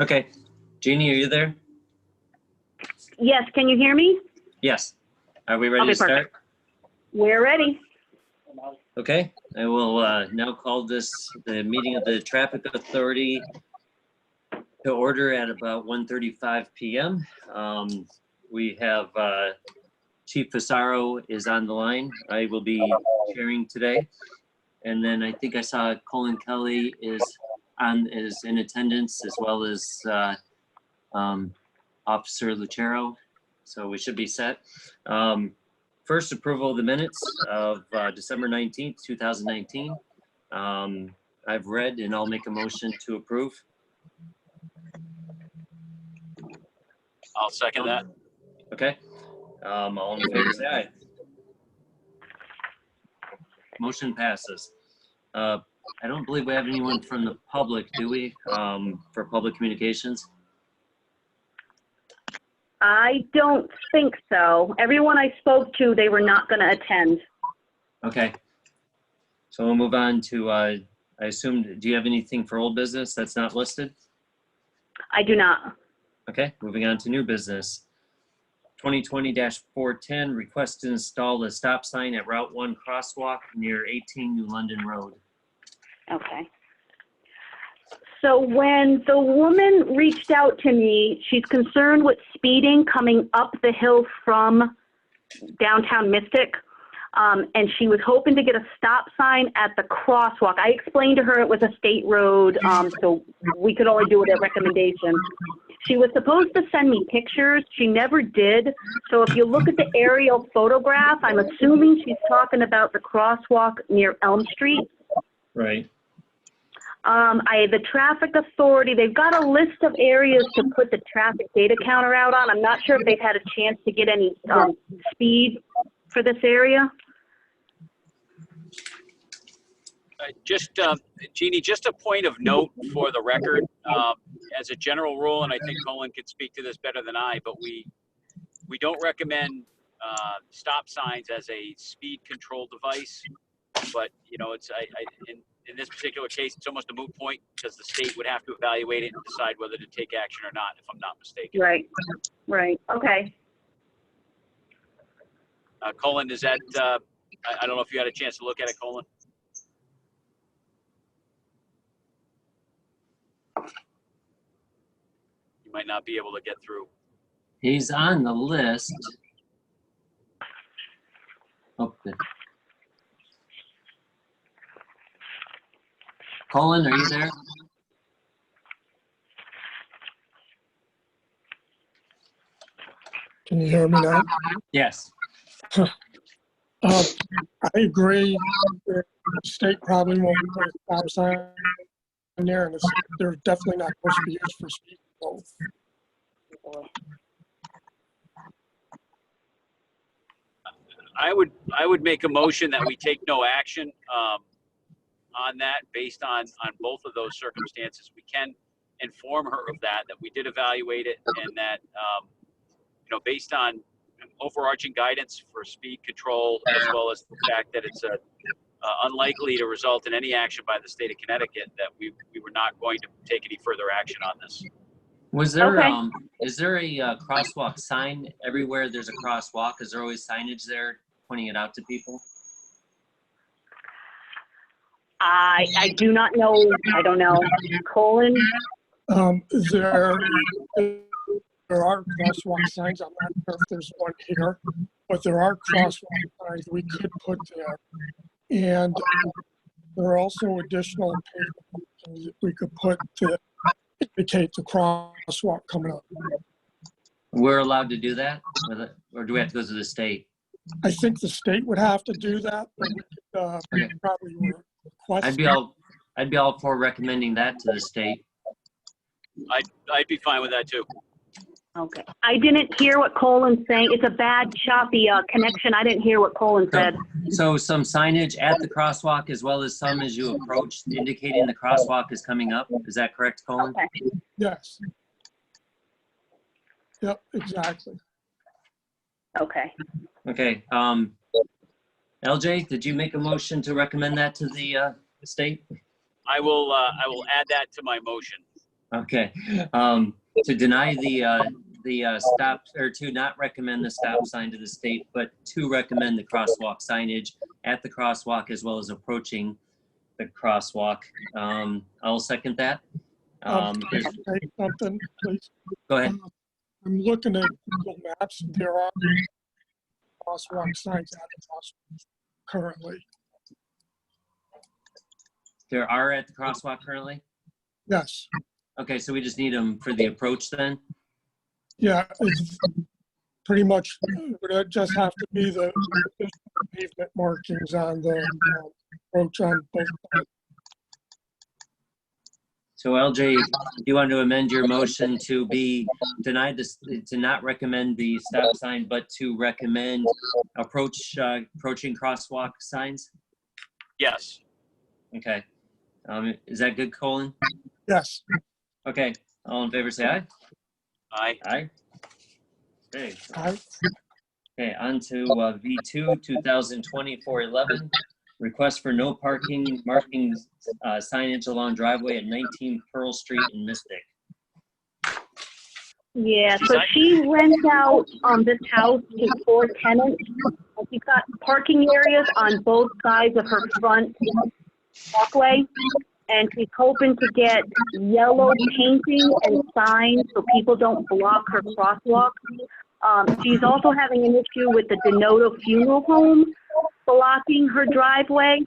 Okay. Jeannie, are you there? Yes, can you hear me? Yes. Are we ready Okay, to start? perfect. We're ready. Okay. I will now call the meeting of the Traffic Authority to order at about 1:35 p.m. We have Chief Pissarro is on the line. I will be chairing today. And then I think I saw Colin Kelly is in attendance, as well as Officer Lucero. So we should be set. First, approval of the minutes of December 19th, 2019. I've read and I'll make a motion to approve. I'll second that. Okay. All in favor, say aye. Motion passes. I don't believe we have anyone from the public, do we, for public communications? I don't think so. Everyone I spoke to, they were not going to attend. Okay. So we'll move on to, I assume, do you have anything for old business that's not listed? I do not. Okay, moving on to new business. 2020-410, request to install a stop sign at Route 1 crosswalk near 18 New London Road. Okay. So when the woman reached out to me, she's concerned with speeding coming up the hill from downtown Mystic. And she was hoping to get a stop sign at the crosswalk. I explained to her it was a state road, so we could only do it at recommendation. She was supposed to send me pictures. She never did. So if you look at the aerial photograph, I'm assuming she's talking about the crosswalk near Elm Street. Right. The traffic authority, they've got a list of areas to put the traffic data counter out on. I'm not sure if they've had a chance to get any speed for this area. Jeannie, just a point of note for the record, as a general rule, and I think Colin could speak to this better than I, but we don't recommend stop signs as a speed control device. But you know, it's in this particular case, it's almost a moot point because the state would have to evaluate it and decide whether to take action or not, if I'm not mistaken. Right. Right. Okay. Colin, is that? I don't know if you had a chance to look at it, Colin. You might not be able to get through. He's on the list. Okay. Colin, are you there? Can you hear me now? Yes. I agree that the state probably won't put a stop sign in there, and they're definitely not supposed to be used for speed control. I would make a motion that we take no action on that based on both of those circumstances. We can inform her of that we did evaluate it, and that you know, based on overarching guidance for speed control, as well as the fact that it's unlikely to result in any action by the state of Connecticut, that we were not going to take any further action on this. Was there, Okay. is there a crosswalk sign everywhere there's a crosswalk? Is there always signage there pointing it out to people? I do not know. I don't know. Colin? There are crosswalk signs. I'm not sure if there's one here, but there are crosswalk signs we could put there. And there are also additional pavement that we could put to indicate the crosswalk coming up. We're allowed to do that? Or do we have to go to the state? I think the state would have to do that, but we could probably request. I'd be all for recommending that to the state. I'd be fine with that too. Okay. I didn't hear what Colin's saying. It's a bad, choppy connection. I didn't hear what Colin said. So some signage at the crosswalk as well as some as you approach indicating the crosswalk is coming up. Is that correct, Colin? Okay. Yes. Yep, exactly. Okay. Okay. LJ, did you make a motion to recommend that to the state? I will add that to my motion. Okay. To deny the stop, or to not recommend the stop sign to the state, but to recommend the crosswalk signage at the crosswalk as well as approaching the crosswalk. I'll second that. Can I say something, please? Go ahead. I'm looking at Google Maps. There are crosswalk signs at the crosswalk currently. There are at the crosswalk currently? Yes. Okay, so we just need them for the approach then? Yeah, it's pretty much, it would just have to be the pavement markings on the approach on both sides. So LJ, you want to amend your motion to be denied this, to not recommend the stop sign, but to recommend approaching crosswalk signs? Yes. Okay. Is that good, Colin? Yes. Okay. All in favor, say aye. Aye. Aye. Okay. Aye. Okay, on to V2, 2020-411. Request for no parking marking signage along driveway at 19 Pearl Street in Mystic. Yeah, so she rents out this house to 4 tenants. And she's got parking areas on both sides of her front walkway. And she's hoping to get yellow painting and signs so people don't block her crosswalk. She's also having an issue with the Denoto Funeral Home blocking her driveway.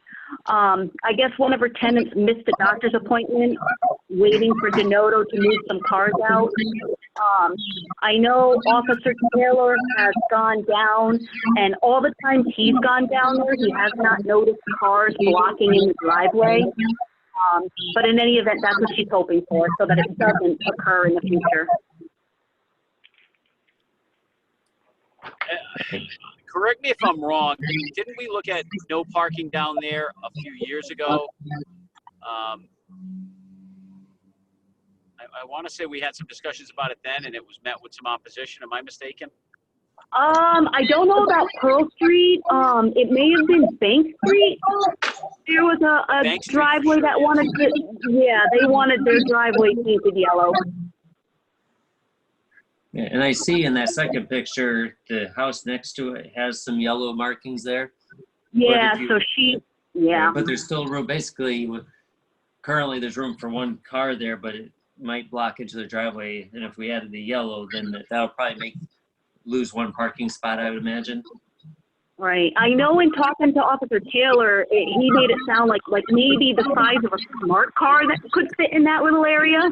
I guess one of her tenants missed a doctor's appointment waiting for Denoto to move some cars out. I know Officer Taylor has gone down, and all the times he's gone down there, he has not noticed cars blocking in the driveway. But in any event, that's what she's hoping for, so that it doesn't occur in the future. Correct me if I'm wrong. Didn't we look at no parking down there a few years ago? I want to say we had some discussions about it then, and it was met with some opposition. Am I mistaken? I don't know about Pearl Street. It may have been Bank Street. There was a driveway that wanted to, yeah, they wanted their driveway painted yellow. Yeah, and I see in that second picture, the house next to it has some yellow markings there. Yeah, so she, yeah. But there's still room, basically, currently there's room for one car there, but it might block into the driveway. And if we added the yellow, then that'll probably lose one parking spot, I would imagine. Right. I know in talking to Officer Taylor, he made it sound like maybe the size of a smart car that could fit in that little area.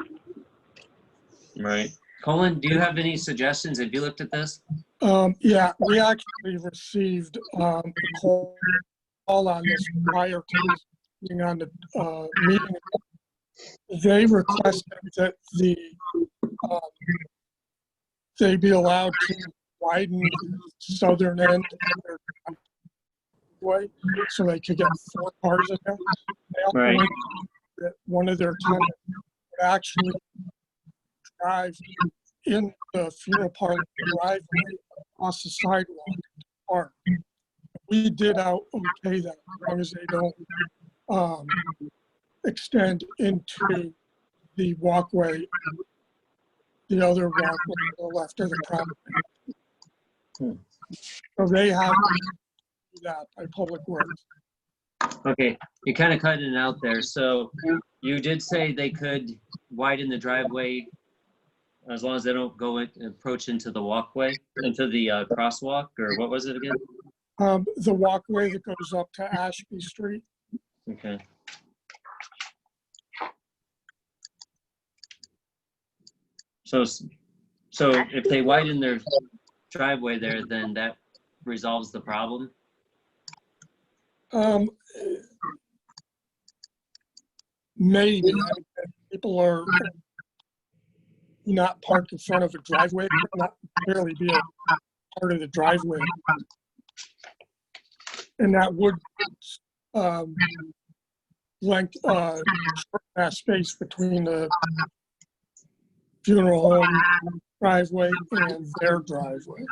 Right. Colin, do you have any suggestions? Have you looked at this? Yeah, we actually received a call on this prior to being on the meeting. They requested that they be allowed to widen the southern end of their driveway so they could get 4 cars in there. They also Right. wanted that one of their tenants would actually drive in the funeral parlor driveway across the sidewalk to park. We did okay that as long as they don't extend into the walkway, the other walkway to the left of the property. So they have to do that by Public Works. Okay, you kind of cut it out there. So you did say they could widen the driveway as long as they don't go approach into the walkway, into the crosswalk, or what was it again? The walkway that goes up to Ashby Street. Okay. So if they widen their driveway there, then that resolves the problem? Maybe. People are not parked in front of a driveway, not barely be a part of the driveway. And that would shorten that space between the funeral home driveway and their driveway.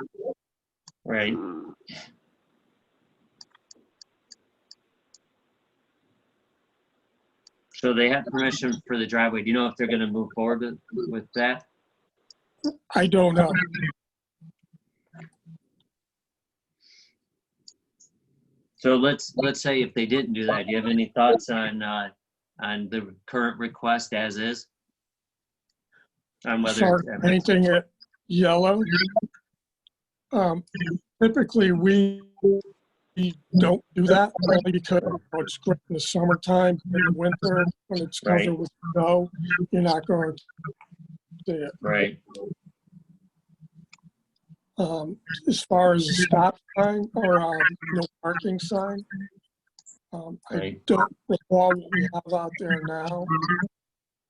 Right. So they have permission for the driveway. Do you know if they're gonna move forward with that? I don't know. So let's say if they didn't do that, do you have any thoughts on the current request as is? On whether, Start painting it yellow. Typically, we don't do that only because it's great in the summertime. In the winter, when it's covered Right. with snow, you're not going to see it. right, As far as the stop sign or no parking sign, I right. don't recall what we have out there now,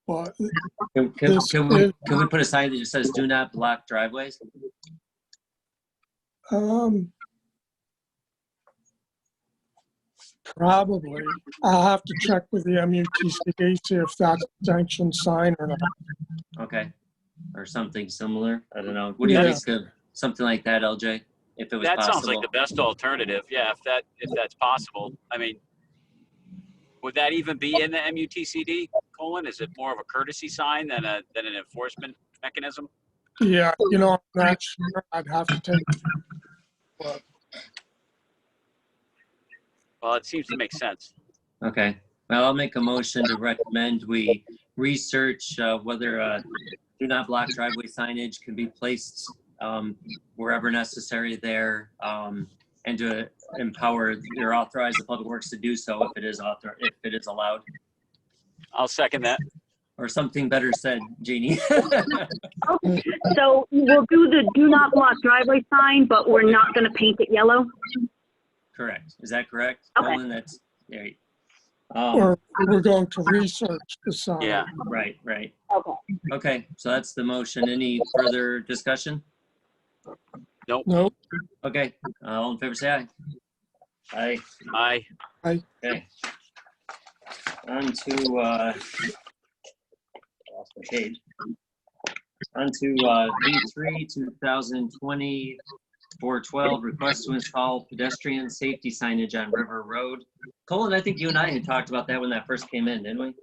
but Can we put a sign that just says "Do not block driveways"? probably I'll have to check with the MUTCD, see if that's a sanctioned sign or not. Okay, or something similar. I don't know. What do you Yeah. think of something like that, LJ? If it was That possible. sounds like the best alternative. Yeah, if that's possible. I mean, would that even be in the MUTCD, Colin? Is it more of a courtesy sign than an enforcement mechanism? Yeah, I'm not sure. I'd have to take. But Well, it seems to make sense. Okay. Well, I'll make a motion to recommend we research whether do not block driveway signage can be placed wherever necessary there, and to empower or authorize the public works to do so if it is allowed. I'll second that. Or something better said, Jeannie. Okay, so we'll do the do not block driveway sign, but we're not gonna paint it yellow? Correct. Is that correct? Okay. Colin, that's, yeah. or we're going to research the sign. Yeah. Right. Okay. Okay, so that's the motion. Any further discussion? Nope. Okay, all in favor, say aye. Aye. Aye. Okay. On to, lost my page. On to V3 2020-412, request to install pedestrian safety signage on River Road. Colin, I think you and I had talked about that when that first came in, didn't we?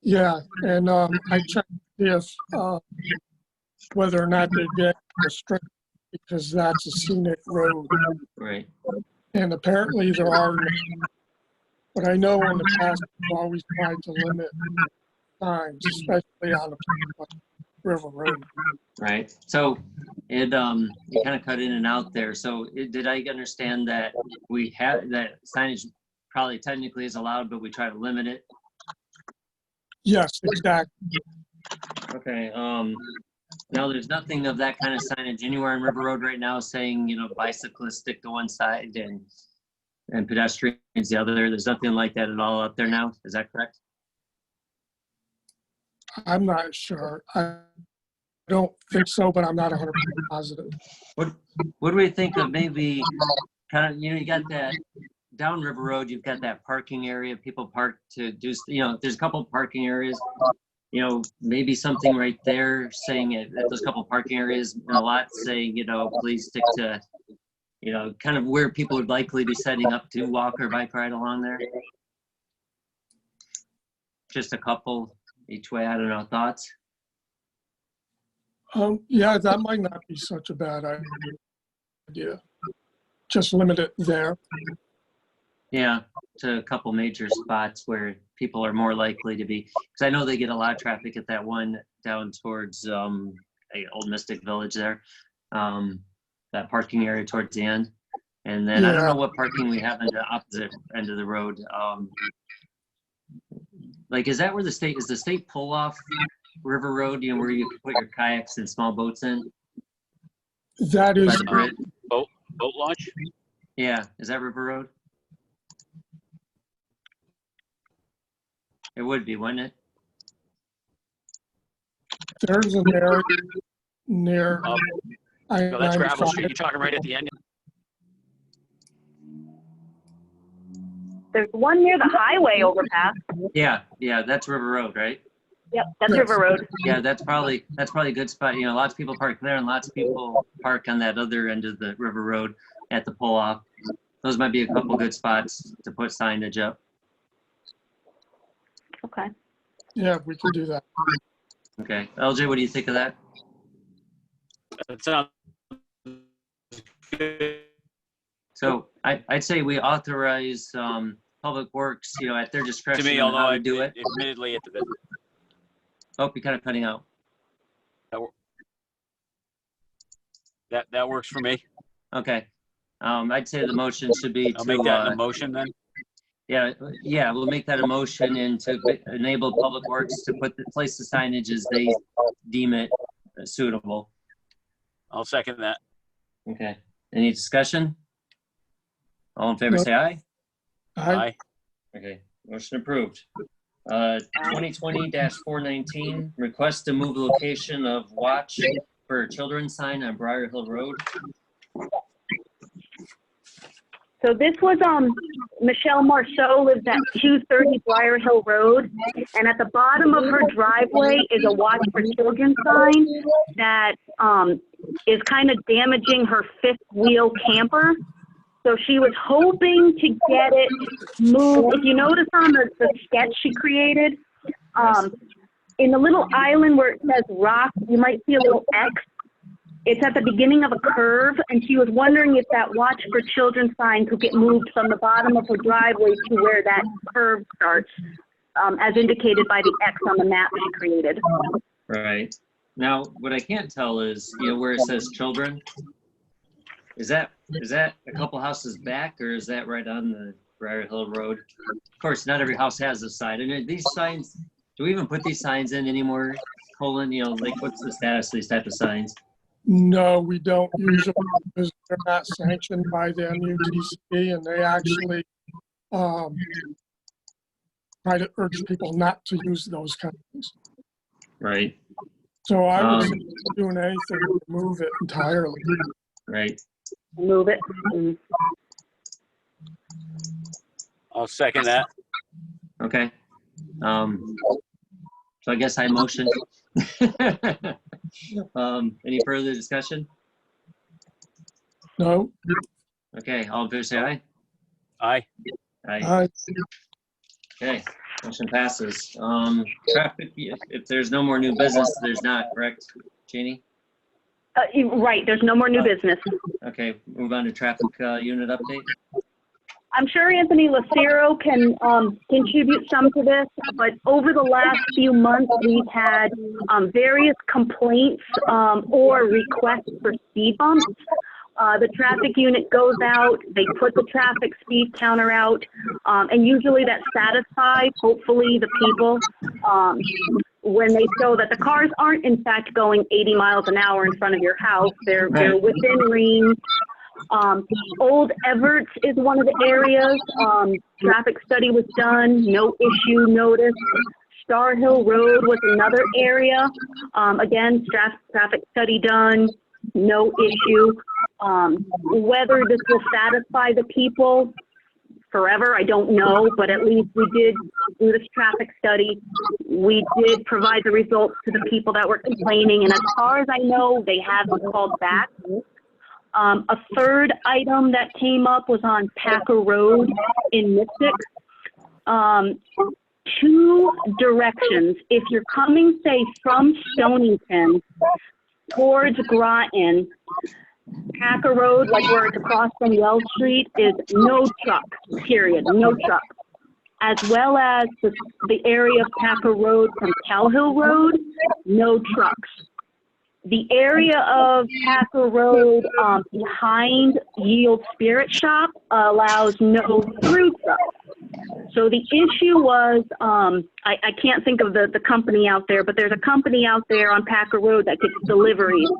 Yeah, and I checked if whether or not they get restricted because that's a scenic road, Right. and apparently there are. But I know in the past we've always tried to limit signs, especially on the River Road. Right. So it you kind of cut in and out there. So did I understand that we have that signage probably technically is allowed, but we try to limit it? Yes, exactly. Okay. Now there's nothing of that kind of signage anywhere on River Road right now saying, bicyclists stick to one side and pedestrians the other. There's nothing like that at all up there now. Is that correct? I'm not sure. I don't think so, but I'm not 100% positive. What do we think of maybe kind of, you got that down River Road, you've got that parking area, people park to do, there's a couple of parking areas, maybe something right there saying at those couple of parking areas and a lot saying, please stick to, kind of where people would likely be setting up to walk or bike ride along there. Just a couple each way. I don't know. Thoughts? Yeah, that might not be such a bad idea. Just limit it there. Yeah, to a couple major spots where people are more likely to be, because I know they get a lot of traffic at that one down towards Old Mystic Village there, that parking area towards the end. And then I don't know what parking we have on the opposite end of the road. Is that where is the state pull off River Road, where you can put your kayaks and small boats in? That is Boat launch? Yeah, is that River Road? It would be, wouldn't it? there's an area near. No, that's Gravel Street. You're talking right at the end. There's one near the highway overpass. Yeah, that's River Road, right? Yep, that's Yes. River Road. Yeah, that's probably a good spot. Lots of people park there and lots of people park on that other end of the River Road at the pull off. Those might be a couple good spots to put signage up. Okay. Yeah, we can do that. Okay, LJ, what do you think of that? That sounds good. So I'd say we authorize Public Works, at their To discretion me, on although how I to do it. admittedly at the visit. Oh, you're kind of cutting out. That works for me. Okay. I'd say the motion should be I'll to, make that in a motion then. yeah, we'll make that a motion and to enable Public Works to place the signage as they deem it suitable. I'll second that. Okay. Any discussion? All in favor, No. say aye. Aye. Okay, motion approved. 2020-419, request to move location of watch for children's sign on Briar Hill Road. So this was, Michelle Marceau lives at 230 Briar Hill Road, and at the bottom of her driveway is a Watch for Children sign that, is kind of damaging her fifth wheel camper. So she was hoping to get it moved. If you notice on the sketch she created, in the little island where it says rock, you might see a little X. It's at the beginning of a curve, and she was wondering if that Watch for Children sign could get moved from the bottom of her driveway to where that curve starts, as indicated by the X on the map she created. Right. Now, what I can't tell is, where it says children, is that a couple houses back, or is that right on the Briar Hill Road? Of course, not every house has a sign. And these signs, do we even put these signs in anymore? Colin, like what's the status of these type of signs? No, we don't use them because they're not sanctioned by the MUTC, and they actually try to urge people not to use those kind of things. Right. So I wasn't doing anything to move it entirely. Right. Move it. Mm. I'll second that. Okay. So I guess I motion. Any further discussion? No, Okay, all in favor say aye. Aye. Aye. Okay, motion passes. Traffic, if there's no more new business, there's not, correct, Jeannie? Right, there's no more new business. Okay, move on to traffic unit update. I'm sure Anthony Lucero can contribute some to this, but over the last few months, we've had various complaints or requests for speed bumps. The traffic unit goes out, they put the traffic speed counter out, and usually that satisfies, hopefully, the people when they show that the cars aren't, in fact, going 80 miles an hour in front of your house. They're within range. Old Everett is one of the areas. Traffic study was done, no issue noticed. Star Hill Road was another area. Again, traffic study done, no issue. Whether this will satisfy the people forever, I don't know, but at least we did do this traffic study. We did provide the results to the people that were complaining, and as far as I know, they haven't called back. A third item that came up was on Packer Road in Mystic. Two directions. If you're coming, say, from Stonington towards Groton, Packer Road, like where it's across from Wells Street, is no truck, period, no truck. As well as the area of Packer Road from Cowhill Road, no trucks. The area of Packer Road behind Yield Spirit Shop allows no through trucks. So the issue was, I can't think of the company out there, but there's a company out there on Packer Road that gets deliveries.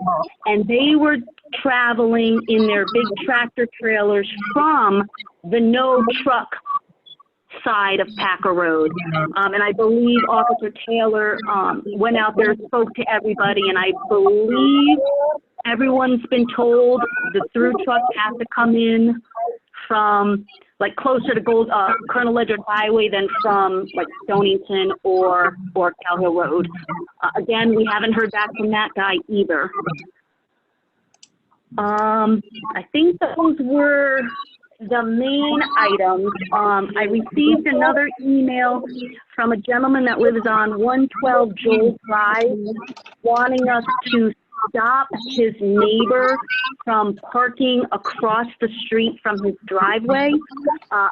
And they were traveling in their big tractor trailers from the no truck side of Packer Road. And I believe Officer Taylor went out there, spoke to everybody, and I believe everyone's been told the through truck has to come in from like closer to Colonel Ledger Highway than from like Stonington or Cowhill Road. Again, we haven't heard back from that guy either. I think those were the main items, I received another email from a gentleman that lives on 112 Joel Drive wanting us to stop his neighbor from parking across the street from his driveway.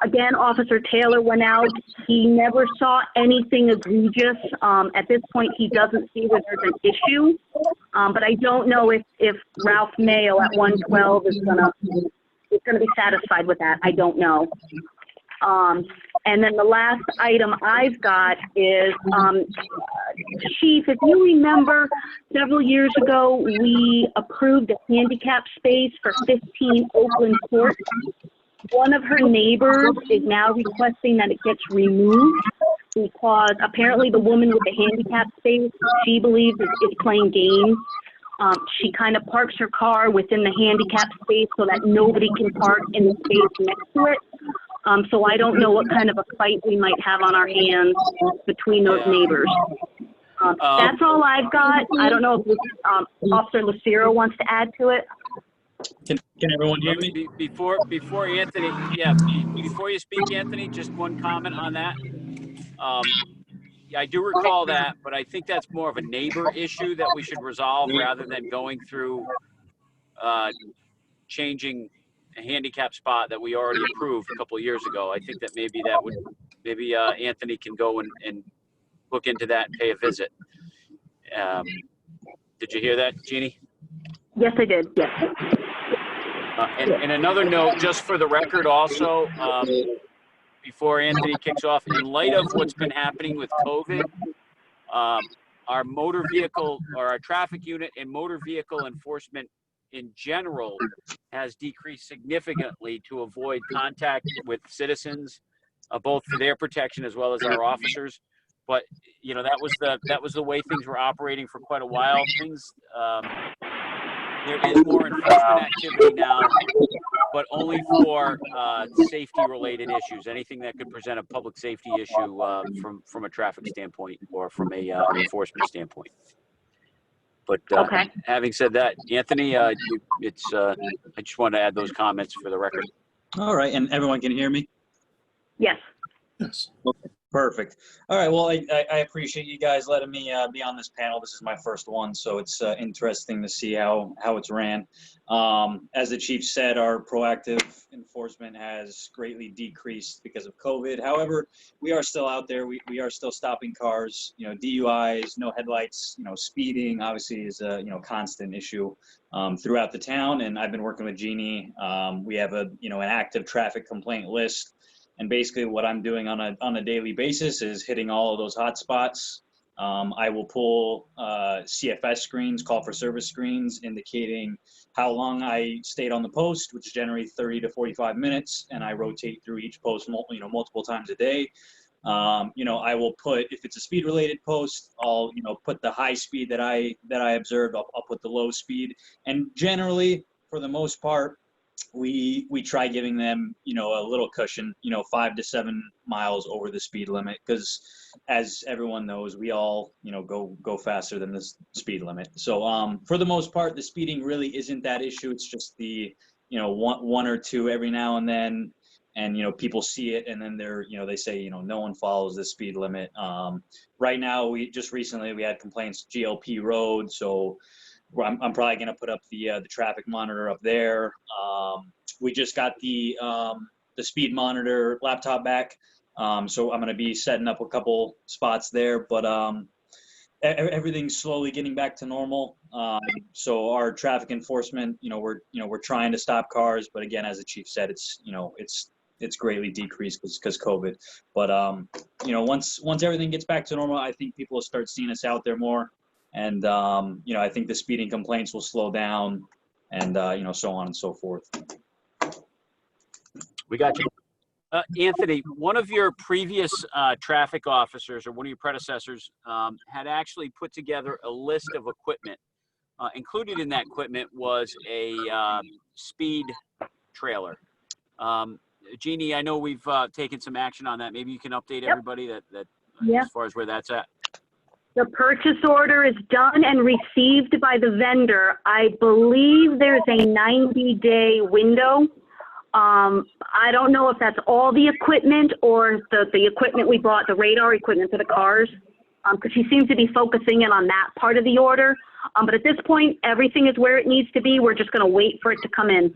Again, Officer Taylor went out. He never saw anything egregious. At this point, he doesn't see that there's an issue. But I don't know if Ralph Mayo at 112 is gonna be satisfied with that. I don't know. And then the last item I've got is, Chief, if you remember, several years ago, we approved a handicap space for 15 Oakland Court. One of her neighbors is now requesting that it gets removed because apparently the woman with the handicap space, she believes is playing games. She kind of parks her car within the handicap space so that nobody can park in the space next to it. So I don't know what kind of a fight we might have on our hands between those neighbors. That's all I've got. I don't know if Officer Lucero wants to add to it. Can everyone hear me? Before Anthony, before you speak, Anthony, just one comment on that. Yeah, I do recall that, but I think that's more of a neighbor issue that we should resolve rather than going through changing a handicap spot that we already approved a couple of years ago. I think that maybe Anthony can go and look into that and pay a visit. Did you hear that, Jeannie? Yes, I did. Yes. And another note, just for the record also, before Anthony kicks off, in light of what's been happening with COVID, our motor vehicle or our traffic unit and motor vehicle enforcement in general has decreased significantly to avoid contact with citizens, both for their protection as well as our officers. But you know, that was the way things were operating for quite a while. There is more enforcement activity now, but only for safety-related issues. Anything that could present a public safety issue from a traffic standpoint or from a enforcement standpoint. But Okay. Having said that, Anthony, I just wanted to add those comments for the record. All right, and everyone can hear me? Yes. Yes. Okay, perfect. All right, well, I appreciate you guys letting me be on this panel. This is my first one, so it's interesting to see how it's ran. As the chief said, our proactive enforcement has greatly decreased because of COVID. However, we are still out there. We are still stopping cars. You know, DUIs, no headlights. You know, speeding obviously is a constant issue throughout the town. And I've been working with Jeannie. We have an active traffic complaint list. And basically what I'm doing on a daily basis is hitting all of those hot spots. I will pull CFS screens, call for service screens, indicating how long I stayed on the post, which is generally 30 to 45 minutes, and I rotate through each post multiple times a day. I will put, if it's a speed related post, I'll put the high speed that I observed. I'll put the low speed, and generally, for the most part, we try giving them a little cushion, 5 to 7 miles over the speed limit, because as everyone knows, we all go faster than the speed limit. So for the most part, the speeding really isn't that issue. It's just the one or two every now and then, and people see it and then they say no one follows the speed limit. Right now, we had complaints GLP Road, so I'm probably going to put up the traffic monitor up there. We just got the speed monitor laptop back, so I'm going to be setting up a couple spots there. But everything's slowly getting back to normal. So our traffic enforcement, we're trying to stop cars, but again, as the chief said, it's greatly decreased because COVID. But once everything gets back to normal, I think people will start seeing us out there more. And, I think the speeding complaints will slow down and, so on and so forth. We got you. Anthony, one of your previous traffic officers or one of your predecessors had actually put together a list of equipment. Included in that equipment was a speed trailer. Jeannie, I know we've taken some action on that. Maybe you can update everybody that as far as where that's at. The purchase order is done and received by the vendor. I believe there's a 90-day window I don't know if that's all the equipment or the equipment we bought, the radar equipment for the cars, because she seems to be focusing in on that part of the order. But at this point, everything is where it needs to be. We're just going to wait for it to come in.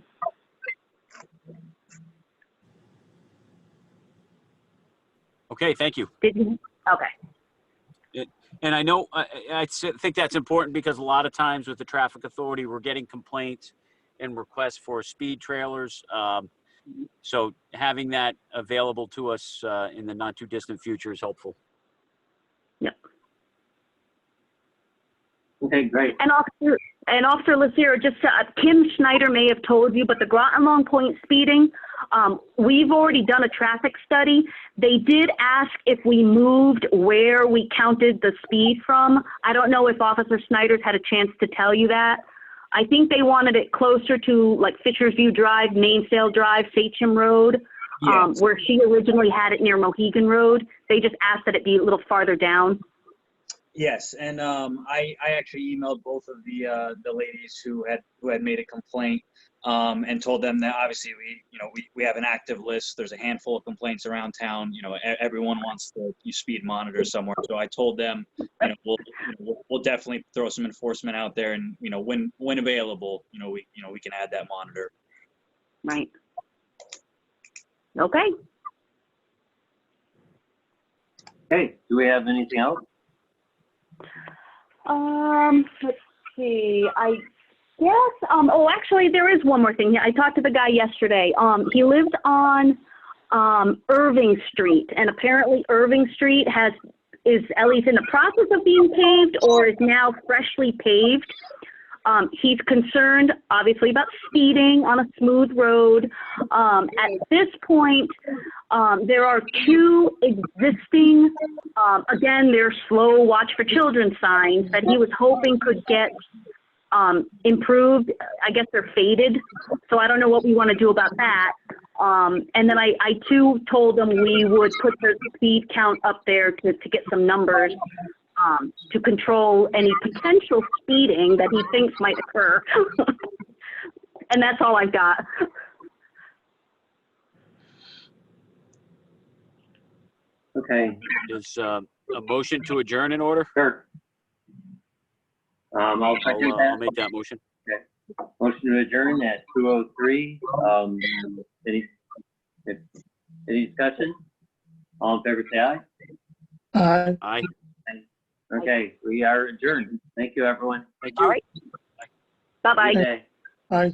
Okay, thank you. Did you? Okay. And I know, I think that's important because a lot of times with the traffic authority, we're getting complaints and requests for speed trailers. So having that available to us in the not too distant future is helpful. Yep. Okay, great. And Officer Lacier, just Kim Schneider may have told you, but the Groton Long Point speeding, we've already done a traffic study. They did ask if we moved where we counted the speed from. I don't know if Officer Schneider's had a chance to tell you that. I think they wanted it closer to like Fisher's View Drive, Mainsail Drive, Sachem Road, Yes. where she originally had it near Mohegan Road. They just asked that it be a little farther down. Yes, and I actually emailed both of the ladies who had made a complaint and told them that obviously we have an active list. There's a handful of complaints around town. Everyone wants to speed monitor somewhere. So I told them, we'll definitely throw some enforcement out there, and when available, we can add that monitor. Right. Okay. Okay, do we have anything else? Let's see. I guess. Actually, there is one more thing. I talked to the guy yesterday. He lives on Irving Street, and apparently Irving Street is at least in the process of being paved or is now freshly paved. He's concerned, obviously, about speeding on a smooth road. At this point, there are two existing, again, they're slow watch for children signs that he was hoping could get improved. I guess they're faded, so I don't know what we want to do about that. And then I too told them we would put the speed count up there to get some numbers to control any potential speeding that he thinks might occur. And that's all I've got. Okay, Is a motion to adjourn in order? sure. I'll second I'll that. make that motion. Motion to adjourn at 2:03. Any discussion? All in favor, say aye. Aye. Okay, we are adjourned. Thank you, everyone. Thank you. All right. Bye-bye. Good day. Aye.